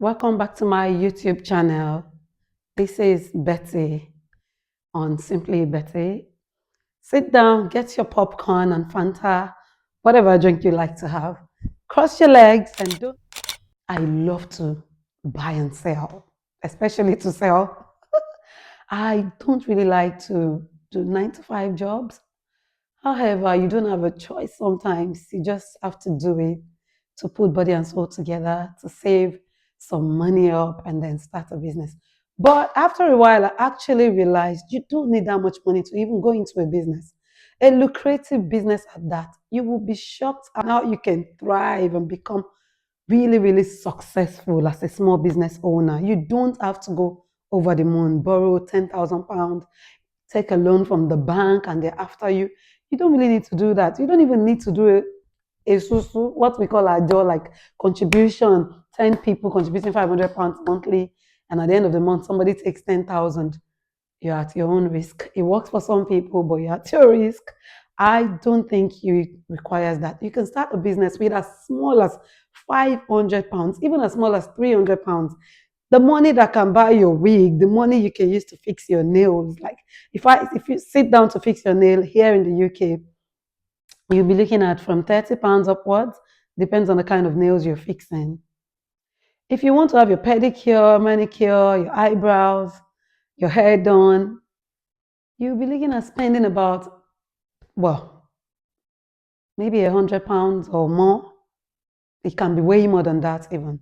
Welcome back to my YouTube channel. This is Betty on Simply Betty. Sit down, get your popcorn and Fanta, whatever drink you like to have. Cross your legs and do. I love to buy and sell, especially to sell. I don't really like to do 9 to 5 jobs. However, you don't have a choice sometimes. You just have to do it to put body and soul together, to save some money up and then start a business. But after a while, I actually realized you don't need that much money to even go into a business, a lucrative business at that. You will be shocked at how you can thrive and become really, really successful as a small business owner. You don't have to go over the moon, borrow £10,000, take a loan from the bank, and they're after you. You don't really need to do that. You don't even need to do a susu, what we call a job, like contribution, 10 people contributing £500 monthly, and at the end of the month, somebody takes 10,000. You're at your own risk. It works for some people, but you're at your risk. I don't think you requires that. You can start a business with as small as £500, even as small as £300. The money that can buy your wig, the money you can use to fix your nails. Like if you sit down to fix your nail here in the UK, you'll be looking at from £30 upwards, depends on the kind of nails you're fixing. If you want to have your pedicure, manicure, your eyebrows, your hair done, you'll be looking at spending about, well, maybe £100 or more. It can be way more than that even.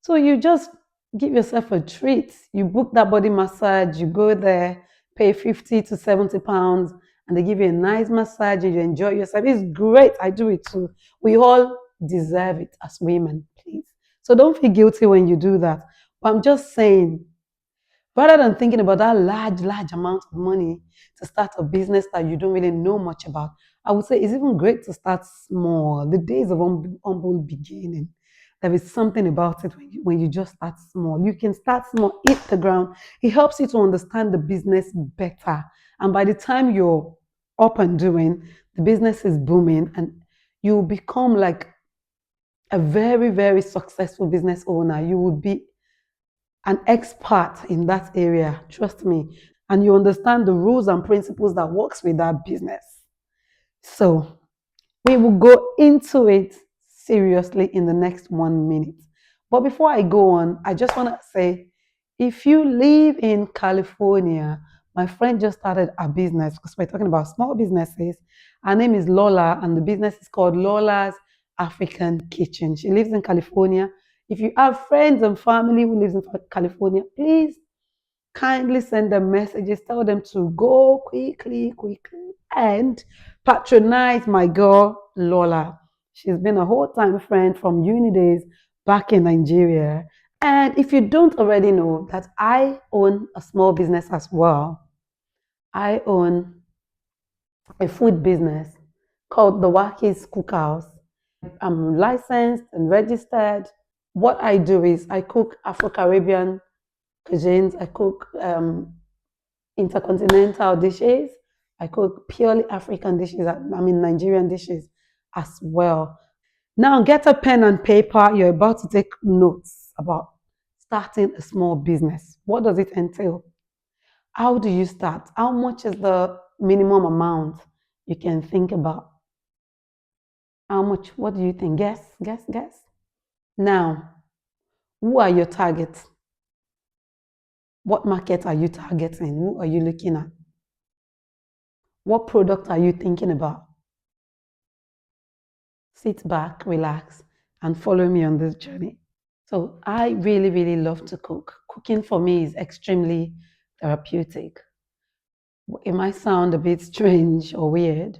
So you just give yourself a treat. You book that body massage, you go there, pay 50 to 70 pounds, and they give you a nice massage and you enjoy yourself. It's great. I do it too. We all deserve it as women, please. So don't feel guilty when you do that. But I'm just saying, rather than thinking about that large amount of money to start a business that you don't really know much about, I would say it's even great to start small. The days of humble beginning. There is something about it when you just start small. You can start small, hit the ground. It helps you to understand the business better. And by the time you're up and doing, the business is booming and you become like a very, very successful business owner. You will be an expert in that area, trust me, and you understand the rules and principles that works with that business. So we will go into it seriously in the next 1 minute. But before I go on, I just want to say, if you live in California, my friend just started a business because we're talking about small businesses. Her name is Lola, and the business is called Lola's African Kitchen. She lives in California. If you have friends and family who lives in California, please kindly send them messages. Tell them to go quickly, and patronize my girl Lola. She's been a whole time friend from uni days back in Nigeria. And if you don't already know that I own a small business as well, I own a food business called the Waki's Cookhouse. I'm licensed and registered. What I do is I cook Afro-Caribbean cuisines, I cook intercontinental dishes, I cook purely African dishes, I mean Nigerian dishes as well. Now get a pen and paper, you're about to take notes about starting a small business. What does it entail? How do you start? How much is the minimum amount you can think about? How much? What do you think? Guess. Now, who are your targets? What market are you targeting? Who are you looking at? What product are you thinking about? Sit back, relax, and follow me on this journey. So, I really, really love to cook. Cooking for me is extremely therapeutic. It might sound a bit strange or weird,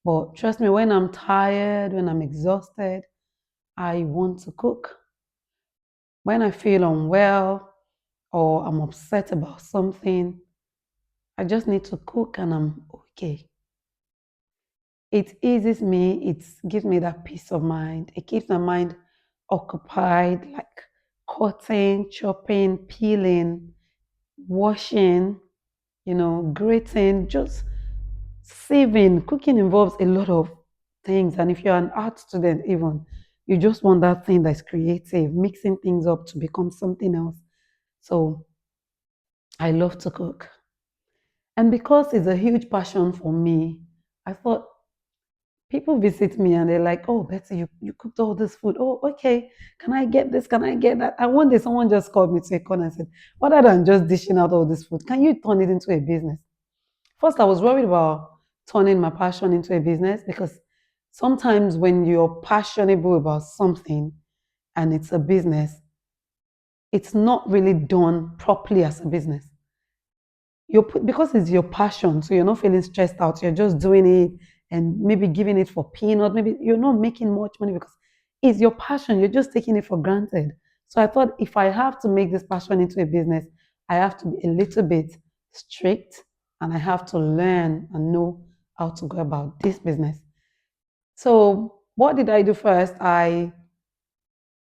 but trust me, when I'm tired, when I'm exhausted, I want to cook. When I feel unwell or I'm upset about something, I just need to cook and I'm okay. It eases me, it gives me that peace of mind. It keeps my mind occupied, like cutting, chopping, peeling, washing, grating, just saving. Cooking involves a lot of things. And if you're an art student, even, You just want that thing that's creative, mixing things up to become something else. So I love to cook. And because it's a huge passion for me, I thought people visit me and they're like, "Oh, Betty, you cooked all this food. Oh, okay. Can I get this? Can I get that?" And one day someone just called me to a corner and said, "Other than just dishing out all this food, can you turn it into a business?" First, I was worried about turning my passion into a business because sometimes when you're passionate about something and it's a business, it's not really done properly as a business. Because it's your passion, so you're not feeling stressed out. You're just doing it and maybe giving it for peanut. Maybe you're not making much money because it's your passion. You're just taking it for granted. So I thought if I have to make this passion into a business, I have to be a little bit strict and I have to learn and know how to go about this business. So what did I do first? I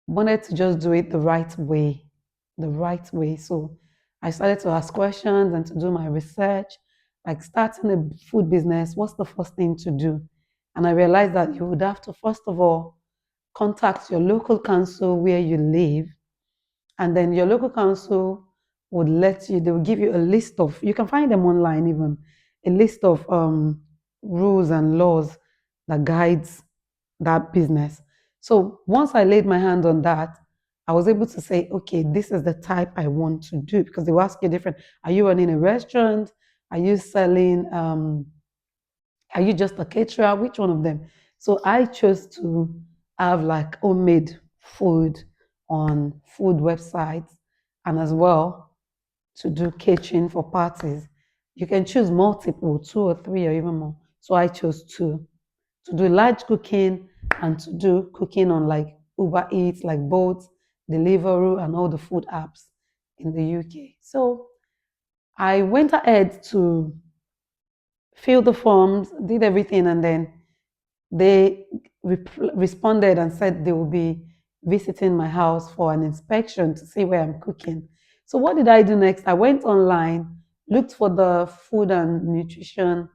wanted to just do it the right way, the right way. So I started to ask questions and to do my research, like starting a food business, what's the first thing to do? And I realized that you would have to, first of all, contact your local council where you live, and then your local council would let you, they will give you a list of, you can find them online even, a list of rules and laws that guides that business. So once I laid my hand on that, I was able to say, okay, this is the type I want to do because they will ask you different. Are you running a restaurant? Are you selling? Are you just a caterer? Which one of them? So I chose to have like homemade food on food websites and as well to do catering for parties. You can choose multiple, two or three or even more. So I chose two to do large cooking and to do cooking on like Uber Eats, like Bolt, Deliveroo, and all the food apps in the UK. So I went ahead to fill the forms, did everything, and then they responded and said they will be visiting my house for an inspection to see where I'm cooking. So what did I do next? I went online, looked for the food and nutrition,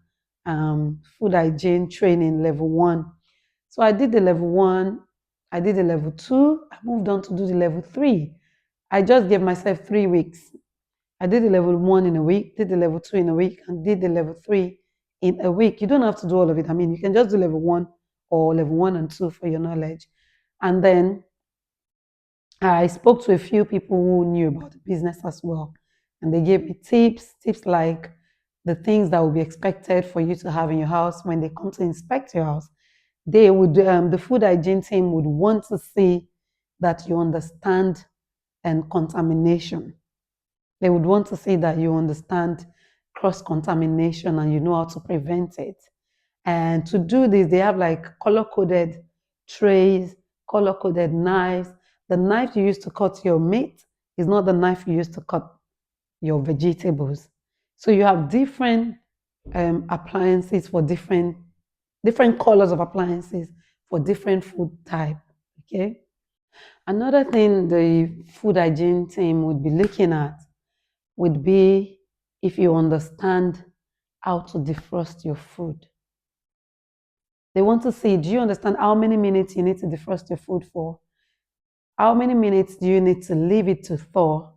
food hygiene training level one. So I did the level one, I did the level two, I moved on to do the level three. I just gave myself 3 weeks. I did the level one in a week, did the level two in a week, and did the level three in a week. You don't have to do all of it. I mean, you can just do level one or level one and two for your knowledge. And then I spoke to a few people who knew about the business as well. And they gave me tips like the things that would be expected for you to have in your house when they come to inspect your house. The food hygiene team would want to see that you understand and contamination. They would want to see that you understand cross contamination and you know how to prevent it. And to do this, they have like color coded trays, color coded knives. The knife you use to cut your meat is not the knife you use to cut your vegetables. So you have different appliances for different colors of appliances for different food type. Okay. Another thing the food hygiene team would be looking at would be if you understand how to defrost your food. They want to see, do you understand how many minutes you need to defrost your food for? How many minutes do you need to leave it to thaw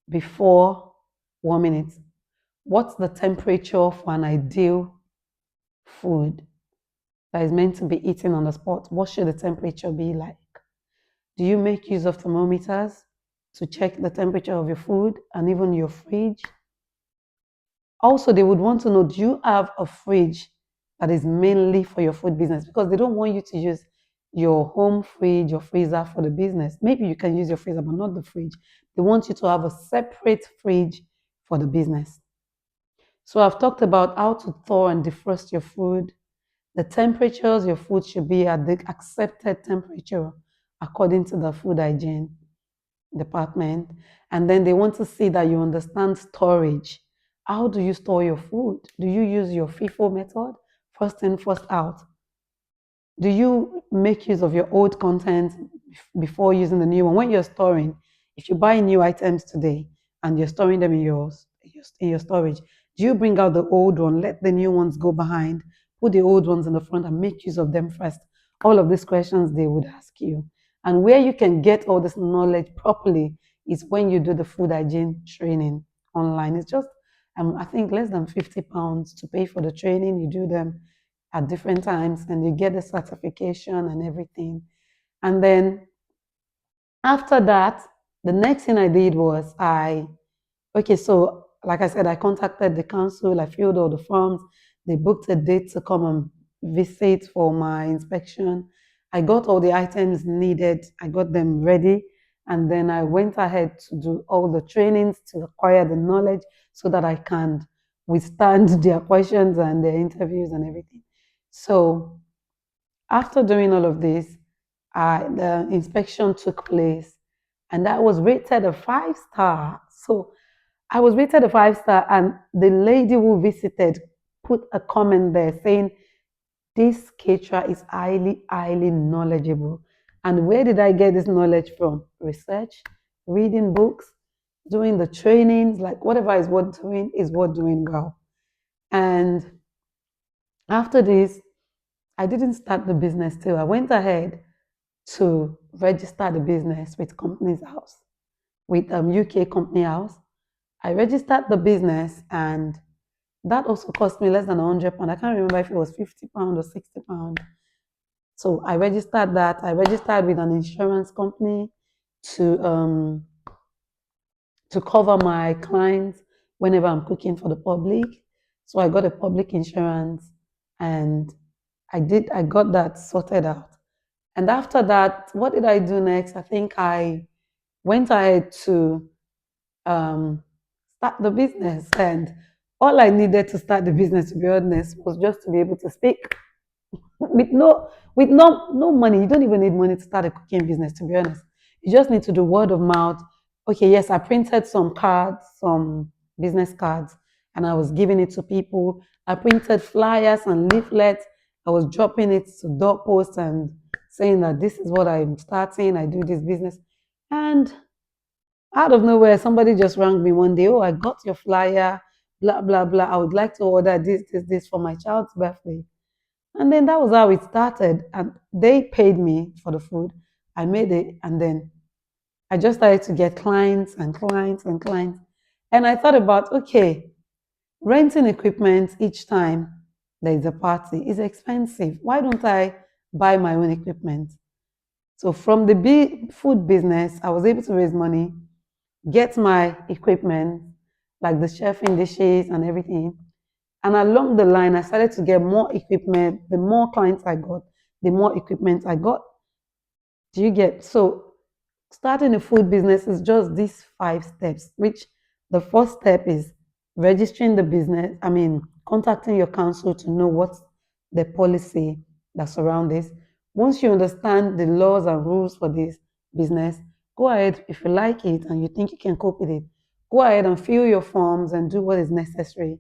before 1 minute? What's the temperature for an ideal food that is meant to be eaten on the spot? What should the temperature be like? Do you make use of thermometers to check the temperature of your food and even your fridge? Also, they would want to know, do you have a fridge that is mainly for your food business? Because they don't want you to use your home fridge or freezer for the business. Maybe you can use your freezer, but not the fridge. They want you to have a separate fridge for the business. So I've talked about how to thaw and defrost your food, the temperatures your food should be at the accepted temperature according to the food hygiene department. And then they want to see that you understand storage. How do you store your food? Do you use your FIFO method, first in, first out? Do you make use of your old content before using the new one? When you're storing, if you buy new items today and you're storing them in your storage, do you bring out the old one, let the new ones go behind, put the old ones in the front and make use of them first? all of these questions they would ask you. And where you can get all this knowledge properly is when you do the food hygiene training online. It's just, I think, less than £50 to pay for the training. You do them at different times and you get the certification and everything. And then after that, the next thing I did was okay, so like I said, I contacted the council, I filled all the forms, they booked a date to come and visit for my inspection. I got all the items needed, I got them ready, and then I went ahead to do all the trainings to acquire the knowledge so that I can withstand their questions and their interviews and everything. So after doing all of this, the inspection took place and that was rated a 5 star. So I was rated a 5 star, and the lady who visited put a comment there saying, this caterer is highly, highly knowledgeable. And where did I get this knowledge from? Research, reading books, doing the trainings, like whatever is what doing well. And after this, I didn't start the business till I went ahead to register the business with Companies House, with UK Company House. I registered the business and that also cost me less than £100. I can't remember if it was £50 or £60. So I registered that. I registered with an insurance company to um, to cover my clients whenever I'm cooking for the public. So I got a public insurance and I got that sorted out. And after that, what did I do next? I think I went ahead to um, start the business. And all I needed to start the business, to be honest, was just to be able to speak with no money. You don't even need money to start a cooking business, to be honest. You just need to do word of mouth. Okay, yes, I printed some cards, some business cards, and I was giving it to people. I printed flyers and leaflets. I was dropping it to doorposts and saying that this is what I'm starting. I do this business. And out of nowhere, somebody just rang me one day. Oh, I got your flyer, blah, blah, blah. I would like to order this for my child's birthday. And then that was how it started. And they paid me for the food. I made it. And then I just started to get clients and clients and clients. And I thought about, okay, renting equipment each time there is a party is expensive. Why don't I buy my own equipment? So from the food business, I was able to raise money, get my equipment, like the chefing dishes and everything. And along the line, I started to get more equipment. The more clients I got, the more equipment I got. Do you get? So starting a food business is just these 5 steps, which the first step is registering the business. I mean, contacting your council to know what's the policy that surrounds this. Once you understand the laws and rules for this business, go ahead. If you like it and you think you can cope with it, go ahead and fill your forms and do what is necessary.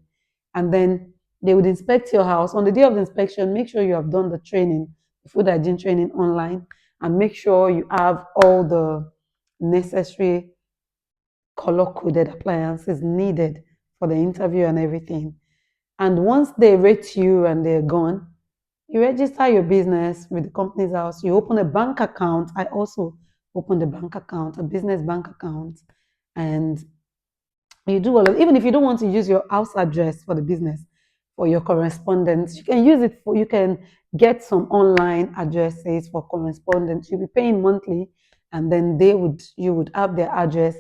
And then they would inspect your house. On the day of the inspection, make sure you have done the training, the food hygiene training online, and make sure you have all the necessary color coded appliances needed for the interview and everything. And once they rate you and they're gone, you register your business with the Companies House. You open a bank account. I also opened a bank account, a business bank account, and you do all of, even if you don't want to use your house address for the business for your correspondence, you can use it for, you can get some online addresses for correspondence. You'll be paying monthly, and then you would have their address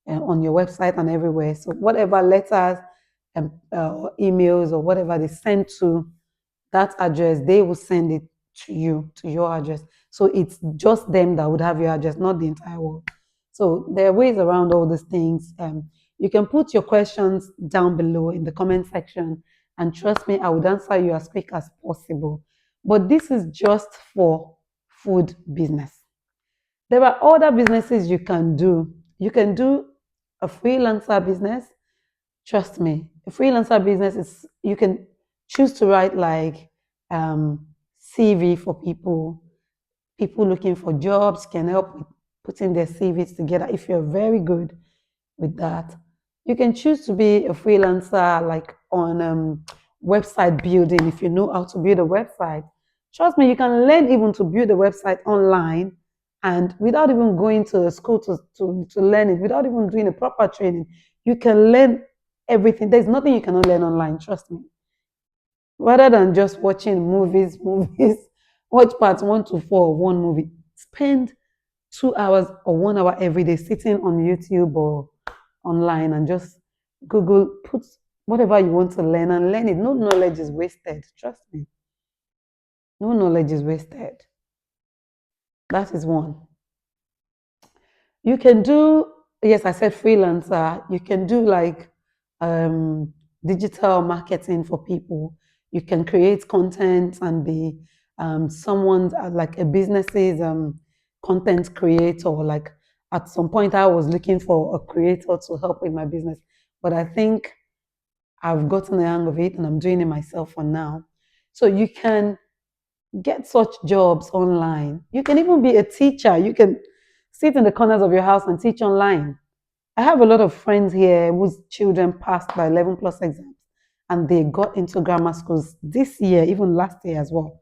on your website and everywhere. So whatever letters or emails or whatever they send to that address, they will send it to you, to your address. So it's just them that would have your address, not the entire world. So there are ways around all these things. You can put your questions down below in the comment section, and trust me, I would answer you as quick as possible. But this is just for food business. There are other businesses you can do. You can do a freelancer business. Trust me, a freelancer business is, you can choose to write like CV for people looking for jobs, can help with putting their CVs together if you're very good with that. You can choose to be a freelancer like on website building if you know how to build a website. Trust me, you can learn even to build a website online and without even going to a school to learn it, without even doing a proper training, you can learn everything. There's nothing you cannot learn online, trust me. Rather than just watching movies, watch parts 1 to 4 of one movie. Spend 2 hours or 1 hour every day sitting on YouTube or online and just Google, put whatever you want to learn and learn it. No knowledge is wasted. Trust me. No knowledge is wasted. That is one. You can do, yes, I said freelancer. You can do like um, digital marketing for people. You can create content and be someone's like a business's content creator. Like at some point, I was looking for a creator to help with my business, but I think I've gotten the hang of it and I'm doing it myself for now. So you can get such jobs online. You can even be a teacher. You can sit in the corners of your house and teach online. I have a lot of friends here whose children passed by 11 plus exams and they got into grammar schools this year, even last year as well.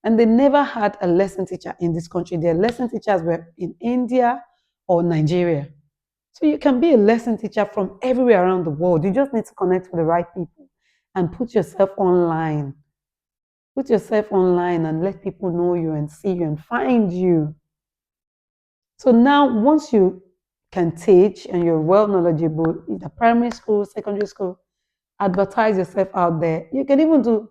And they never had a lesson teacher in this country. Their lesson teachers were in India or Nigeria. So you can be a lesson teacher from everywhere around the world. You just need to connect with the right people and put yourself online. Put yourself online and let people know you and see you and find you. So now, once you can teach and you're well knowledgeable, either primary school, secondary school, advertise yourself out there. You can even do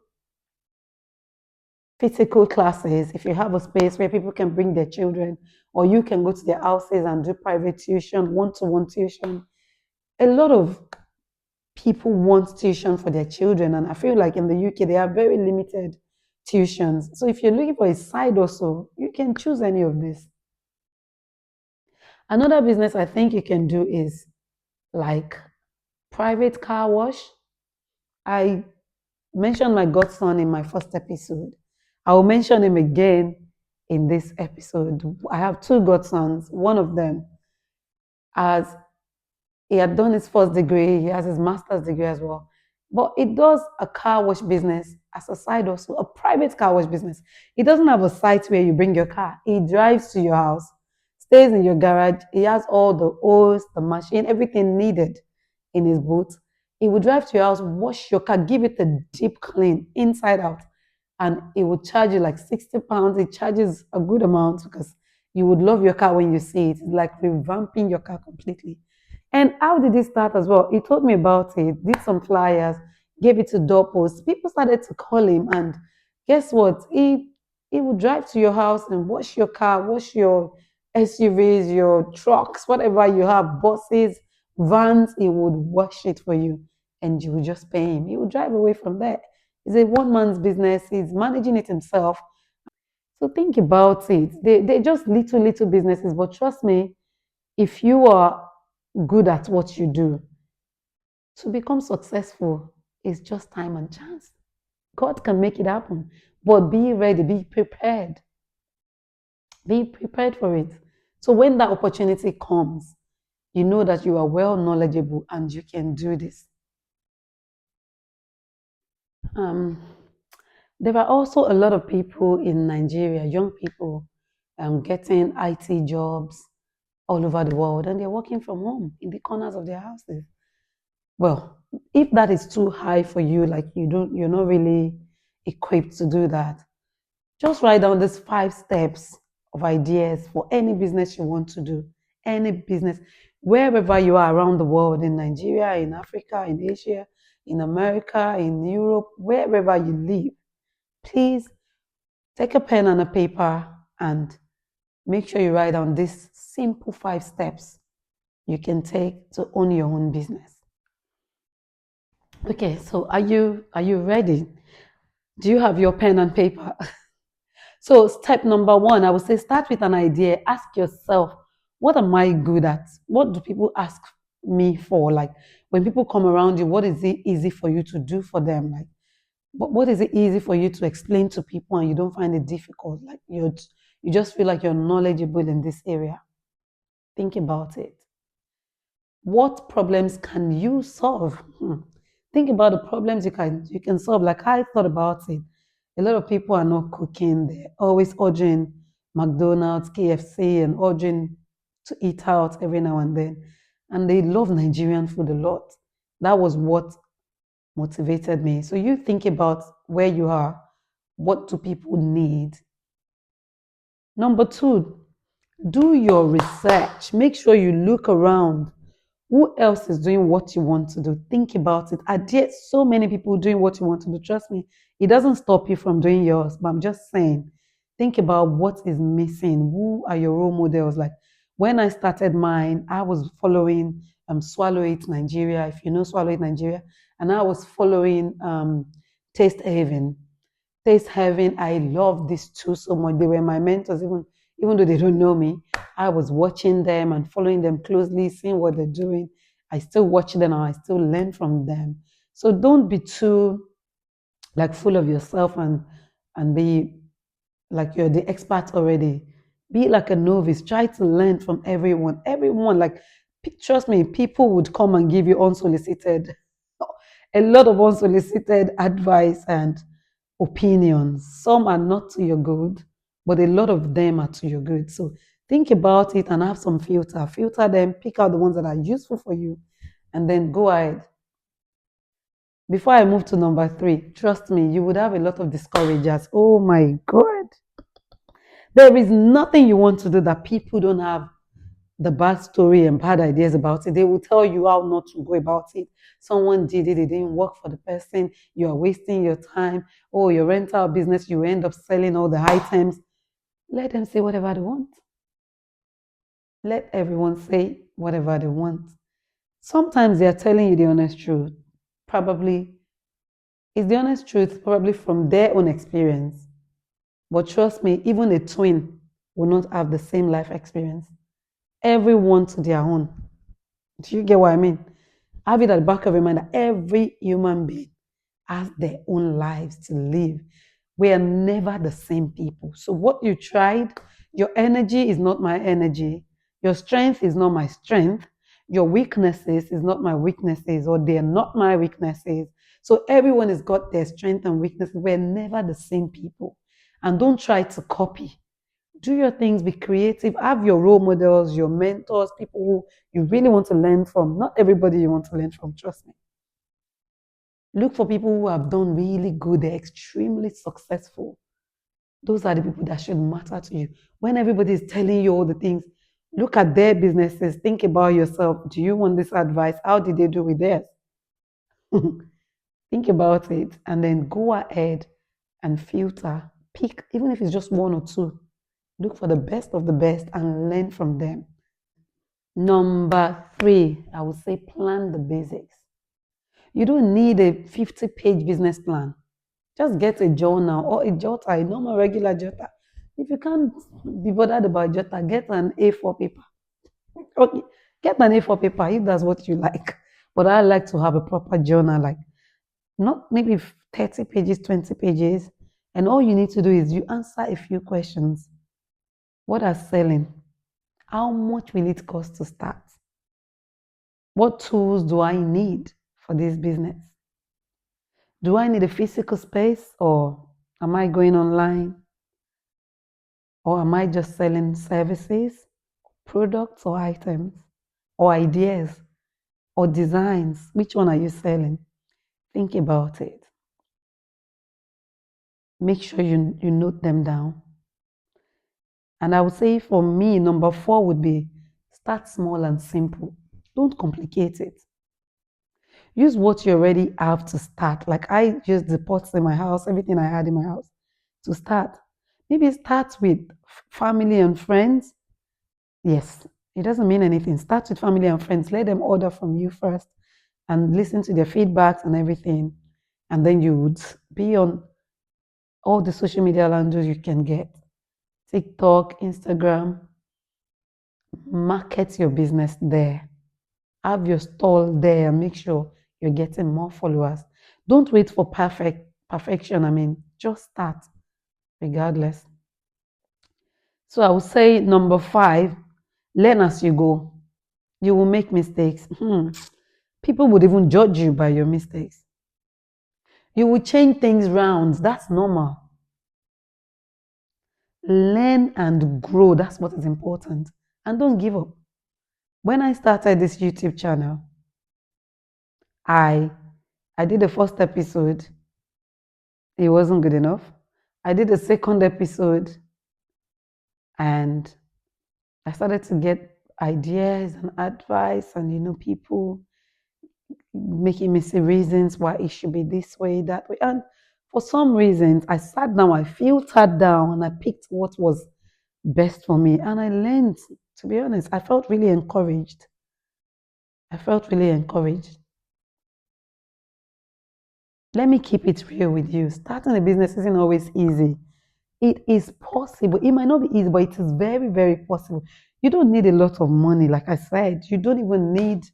physical classes if you have a space where people can bring their children, or you can go to their houses and do private tuition, one-to-one tuition. A lot of people want tuition for their children, and I feel like in the UK they are very limited tuitions. So if you're looking for a side also, you can choose any of this. Another business I think you can do is like private car wash. I mentioned my godson in my first episode. I will mention him again in this episode. I have 2 godsons. One of them, as he had done his first degree, he has his master's degree as well. But he does a car wash business as a side also, a private car wash business. He doesn't have a site where you bring your car. He drives to your house, stays in your garage. He has all the oils, the machine, everything needed in his boot. He will drive to your house, wash your car, give it a deep clean inside out, and it would charge you like £60. It charges a good amount because you would love your car when you see it. It's like revamping your car completely. And how did it start as well? He told me about it, did some flyers, gave it to doorposts. People started to call him, and guess what? He would drive to your house and wash your car, wash your SUVs, your trucks, whatever you have, buses, vans. He would wash it for you, and you would just pay him. He would drive away from there. It's a one man's business. He's managing it himself. So think about it. They're just little businesses, but trust me, if you are good at what you do, to become successful is just time and chance. God can make it happen, but be ready, be prepared. Be prepared for it. So when that opportunity comes, you know that you are well knowledgeable and you can do this. Um, there are also a lot of people in Nigeria, young people, getting IT jobs all over the world, and they're working from home in the corners of their houses. Well, if that is too high for you, like you're not really equipped to do that, just write down these 5 steps of ideas for any business you want to do. Any business, wherever you are around the world, in Nigeria, in Africa, in Asia, in America, in Europe, wherever you live, please take a pen and a paper and make sure you write down these simple 5 steps you can take to own your own business. Okay, so are you ready? Do you have your pen and paper? So step number 1, I would say start with an idea. Ask yourself, what am I good at? What do people ask me for? Like when people come around you, what is it easy for you to do for them? Like what is it easy for you to explain to people and you don't find it difficult? Like you just feel like you're knowledgeable in this area. Think about it. What problems can you solve? Think about the problems you can solve. Like I thought about it. A lot of people are not cooking. They're always ordering McDonald's, KFC, and ordering to eat out every now and then. And they love Nigerian food a lot. That was what motivated me. So you think about where you are, what do people need? Number two, do your research. Make sure you look around. Who else is doing what you want to do? Think about it. Are there so many people doing what you want to do? Trust me, it doesn't stop you from doing yours. But I'm just saying, think about what is missing. Who are your role models? Like when I started mine, I was following Swallow It Nigeria, if you know Swallow It Nigeria, and I was following Taste Haven. Taste Heaven, I love these two so much. They were my mentors, even though they don't know me. I was watching them and following them closely, seeing what they're doing. I still watch them and I still learn from them. So don't be too like full of yourself and be like you're the expert already. Be like a novice. Try to learn from everyone. Everyone, like trust me, people would come and give you unsolicited, a lot of unsolicited advice and opinions. Some are not to your good, but a lot of them are to your good. So think about it and have some filter. Filter them, pick out the ones that are useful for you, and then go ahead. Before I move to number three, trust me, you would have a lot of discouragers. Oh my God. There is nothing you want to do that people don't have the bad story and bad ideas about it. They will tell you how not to go about it. Someone did it, it didn't work for the person. You are wasting your time. Oh, your rental business, you end up selling all the items. Let them say whatever they want. Let everyone say whatever they want. Sometimes they are telling you the honest truth. Probably, it's the honest truth, probably from their own experience. But trust me, even a twin will not have the same life experience. Everyone to their own. Do you get what I mean? Have it at the back of your mind that every human being has their own lives to live. We are never the same people. So what you tried, your energy is not my energy. Your strength is not my strength. Your weaknesses is not my weaknesses, or they're not my weaknesses. So everyone has got their strength and weaknesses. We're never the same people. And don't try to copy. Do your things, be creative, have your role models, your mentors, people who you really want to learn from. Not everybody you want to learn from, trust me. Look for people who have done really good, they're extremely successful. Those are the people that should matter to you. When everybody is telling you all the things, look at their businesses, think about yourself. Do you want this advice? How did they do with theirs? Think about it and then go ahead and filter. Pick, even if it's just one or two. Look for the best of the best and learn from them. Number three, I would say plan the basics. You don't need a 50-page business plan. Just get a journal or a jotter, a normal regular jotter. If you can't be bothered about jotter, get an A4 paper. Okay, get an A4 paper if that's what you like. But I like to have a proper journal, like not maybe 30 pages, 20 pages. And all you need to do is you answer a few questions. What are selling? How much will it cost to start? What tools do I need for this business? Do I need a physical space, or am I going online? Or am I just selling services, products or items, or ideas, or designs? Which one are you selling? Think about it. Make sure you note them down. And I would say for me, number four would be start small and simple. Don't complicate it. Use what you already have to start. Like I used the pots in my house, everything I had in my house to start. Maybe start with family and friends. Yes, it doesn't mean anything. Start with family and friends. Let them order from you first and listen to their feedbacks and everything. And then you would be on all the social media handles you can get. TikTok, Instagram. Market your business there. Have your stall there and make sure you're getting more followers. Don't wait for perfection. I mean, just start regardless. So I would say number five, learn as you go. You will make mistakes. People would even judge you by your mistakes. You will change things round. That's normal. Learn and grow. That's what is important. And don't give up. When I started this YouTube channel, I did the first episode. It wasn't good enough. I did the second episode and I started to get ideas and advice and people making me see reasons why it should be this way, that way. And for some reasons, I sat down, I filtered down, and I picked what was best for me. And I learned, to be honest, I felt really encouraged. I felt really encouraged. Let me keep it real with you. Starting a business isn't always easy. It is possible. It might not be easy, but it is very, very possible. You don't need a lot of money, like I said. You don't even need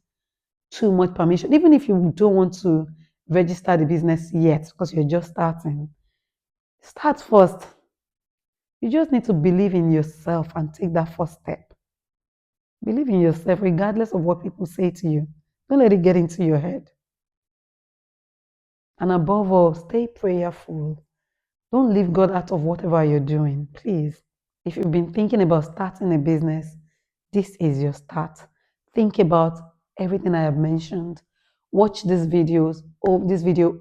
too much permission. Even if you don't want to register the business yet because you're just starting, start first. You just need to believe in yourself and take that first step. Believe in yourself regardless of what people say to you. Don't let it get into your head. And above all, stay prayerful. Don't leave God out of whatever you're doing, please. If you've been thinking about starting a business, this is your start. Think about everything I have mentioned. Watch this video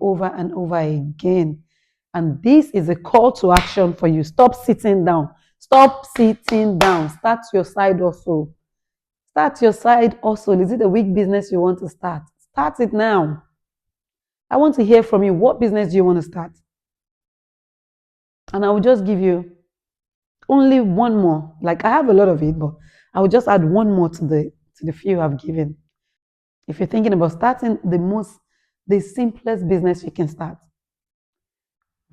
over and over again. And this is a call to action for you. Stop sitting down. Stop sitting down. Start your side hustle. Start your side hustle. Is it a weak business you want to start? Start it now. I want to hear from you. What business do you want to start? And I will just give you only one more. Like I have a lot of it, but I will just add one more to the few I've given. If you're thinking about starting the simplest business you can start,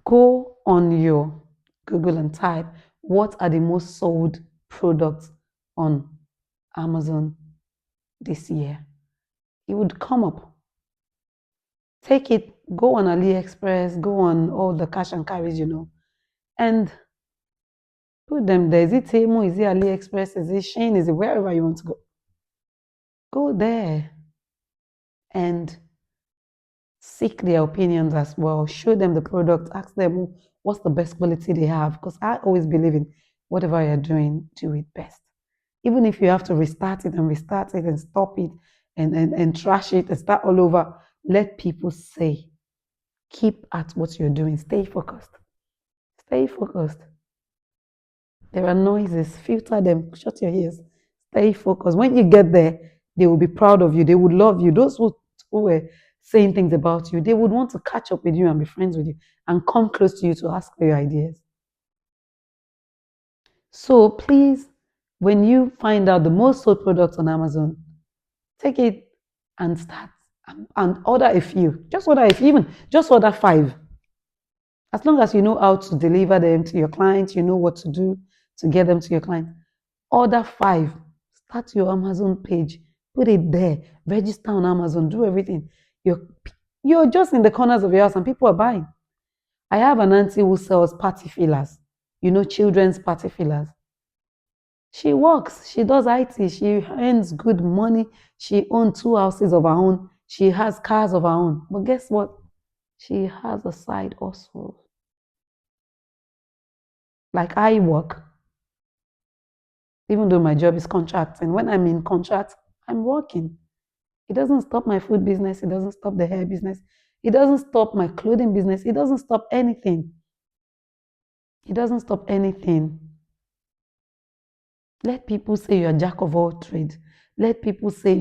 go on your Google and type what are the most sold products on Amazon this year. It would come up. Take it, go on AliExpress, go on all the cash and carries, and put them there. Is it Temu? Is it AliExpress? Is it Shein? Is it wherever you want to go? Go there and seek their opinions as well. Show them the product. Ask them what's the best quality they have. Because I always believe in whatever you're doing, do it best. Even if you have to restart it and stop it and trash it and start all over, let people say. Keep at what you're doing. Stay focused. Stay focused. There are noises. Filter them. Shut your ears. Stay focused. When you get there, they will be proud of you. They would love you. Those who were saying things about you, they would want to catch up with you and be friends with you and come close to you to ask for your ideas. So please, when you find out the most sold products on Amazon, take it and start and order a few. Just order a few, even just order 5. As long as you know how to deliver them to your clients, you know what to do to get them to your client. Order 5. Start your Amazon page. Put it there. Register on Amazon. Do everything. You're just in the corners of your house and people are buying. I have an auntie who sells party fillers. Children's party fillers. She works. She does IT. She earns good money. She owns 2 houses of her own. She has cars of her own. But guess what? She has a side hustle. Like I work, even though my job is contracting. When I'm in contract, I'm working. It doesn't stop my food business. It doesn't stop the hair business. It doesn't stop my clothing business. It doesn't stop anything. It doesn't stop anything. Let people say you're a jack of all trades. Let people say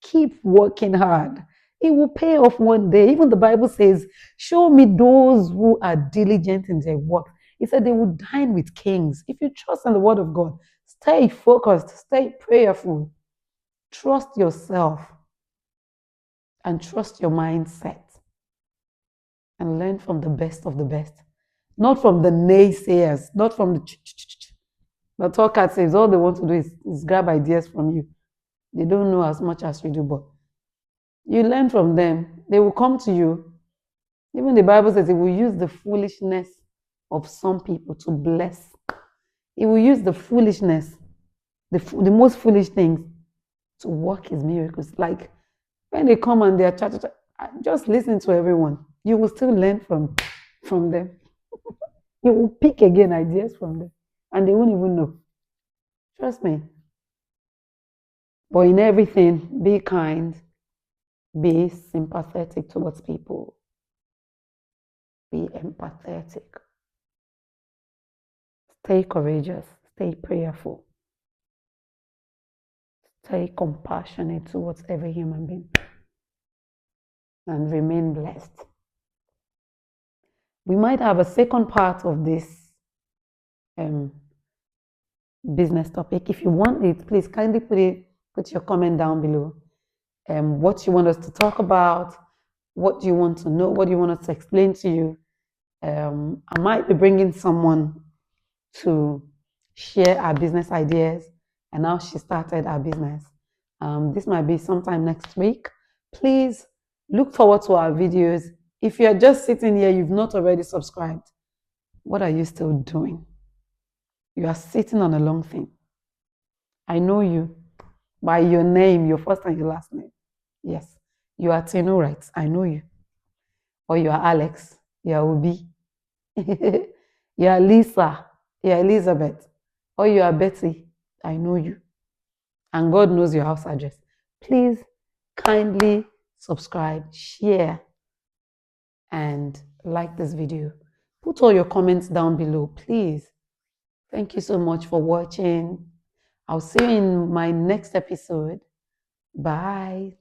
keep working hard. It will pay off one day. Even the Bible says, show me those who are diligent in their work. It said they will dine with kings. If you trust in the word of God, stay focused, stay prayerful, trust yourself, and trust your mindset. And learn from the best of the best. Not from the naysayers, not from the talkers. All they want to do is grab ideas from you. They don't know as much as you do, but you learn from them. They will come to you. Even the Bible says it will use the foolishness of some people to bless. It will use the foolishness, the most foolish things to work his miracles. Like when they come and they're just listen to everyone. You will still learn from them. You will pick again ideas from them. and they won't even know. Trust me. But in everything, be kind, be sympathetic towards people, be empathetic, stay courageous, stay prayerful, stay compassionate towards every human being, and remain blessed. We might have a second part of this um, business topic. If you want it, please kindly put your comment down below. What you want us to talk about, what do you want to know, what do you want us to explain to you. I might be bringing someone to share our business ideas and how she started our business. This might be sometime next week. Please look forward to our videos. If you're just sitting here, you've not already subscribed, what are you still doing? You are sitting on a long thing. I know you by your name, your first and your last name. Yes, you are Tenu, right? I know you. Or you are Alex, you are Obi, you are Lisa, you are Elizabeth, or you are Betty. I know you. And God knows your house address. Please kindly subscribe, share, and like this video. Put all your comments down below, please. Thank you so much for watching. I'll see you in my next episode. Bye.